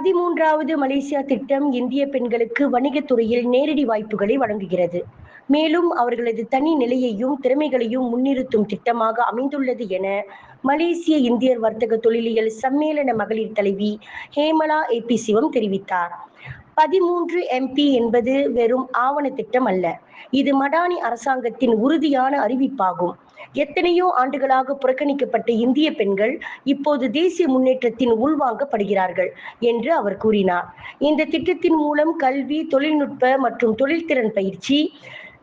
13வது Malaysia திட்டம் இந்திய பெண்களுக்கு வணிகத் துறையில் நேரடி வாய்ப்புகளை வழங்குகிறது. மேலும் அவர்களது தனி நிலையையும் திறமைகளையும் முன்னிறுத்தும் திட்டமாக அமைந்துள்ளது என மலேசிய இந்தியர் வர்த்தக தொழிலியல் சம்மேளன மகளிர் தலைவி ஹேமலா ஏபி சிவம் தெரிவித்தார். 13 MP என்பது வெறும் ஆவண திட்டம் அல்ல, இது மடானி அரசாங்கத்தின் உறுதியான அறிவிப்பாகும். எத்தனையோ ஆண்டுகளாக புறக்கணிக்கப்பட்ட இந்திய பெண்கள் இப்போது தேசிய முன்னேற்றத்தின் உள்வாங்கப்படுகிறார்கள் என்று அவர் கூறினார். இந்த திட்டத்தின் மூலம் கல்வி, தொழில்நுட்ப மற்றும் தொழில்திறன் பயிற்சி,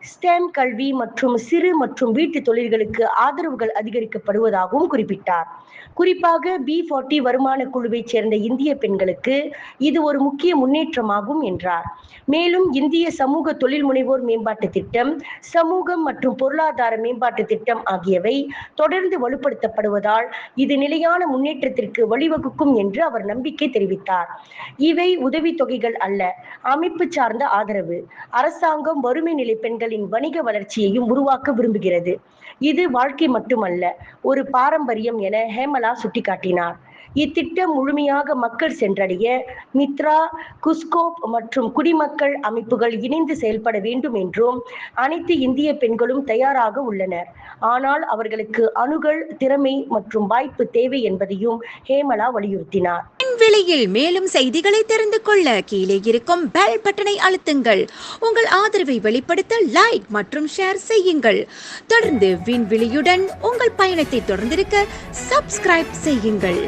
ஸ்டெம் கல்வி மற்றும் சிறு மற்றும் வீட்டு தொழில்களுக்கு ஆதரவுகள் அதிகரிக்கப்படுவதாகவும் குறிப்பிட்டார். குறிப்பாக B40 வருமான குழுவைச் சேர்ந்த இந்திய பெண்களுக்கு இது ஒரு முக்கிய முன்னேற்றமாகும் என்றார். மேலும் இந்திய சமூக தொழில் முனைவோர் மேம்பாட்டு திட்டம், சமூகம் மற்றும் பொருளாதார மேம்பாட்டு திட்டம் ஆகியவை தொடர்ந்து வலுப்படுத்தப்படுவதால் இது நிலையான முன்னேற்றத்திற்கு வழிவகுக்கும் என்று அவர் நம்பிக்கை தெரிவித்தார். இவை உதவித்தொகைகள் அல்ல, அமைப்பு சார்ந்த ஆதரவு. அரசாங்கம் வறுமை நிலை பெண்களின் வணிக வளர்ச்சியையும் உருவாக்க விரும்புகிறது. இது வாழ்க்கை மட்டுமல்ல, ஒரு பாரம்பரியம் என ஹேமலா சுட்டிக்காட்டினார். இத்திட்டம் முழுமையாக மக்கள் சென்றடைய மித்ரா, குஸ்கோப் மற்றும் குடிமக்கள் அமைப்புகள் இணைந்து செயல்பட வேண்டும் என்றும் அனைத்து இந்திய பெண்களும் தயாராக உள்ளனர். ஆனால் அவர்களுக்கு அணுகல், திறமை மற்றும் வாய்ப்பு தேவை என்பதையும் ஹேமலா வலியுறுத்தினார். விலையில் மேலும் செய்திகளை தெரிந்து கொள்ள கீழே இருக்கும் பெல் பட்டனை அழுத்துங்கள். உங்கள் ஆதரவை வெளிப்படுத்த லைக் மற்றும் ஷேர் செய்யுங்கள். தொடர்ந்து விண்வெளியுடன் உங்கள் பயணத்தை தொடர்ந்திருக்க சப்ஸ்கிரைப் செய்யுங்கள்.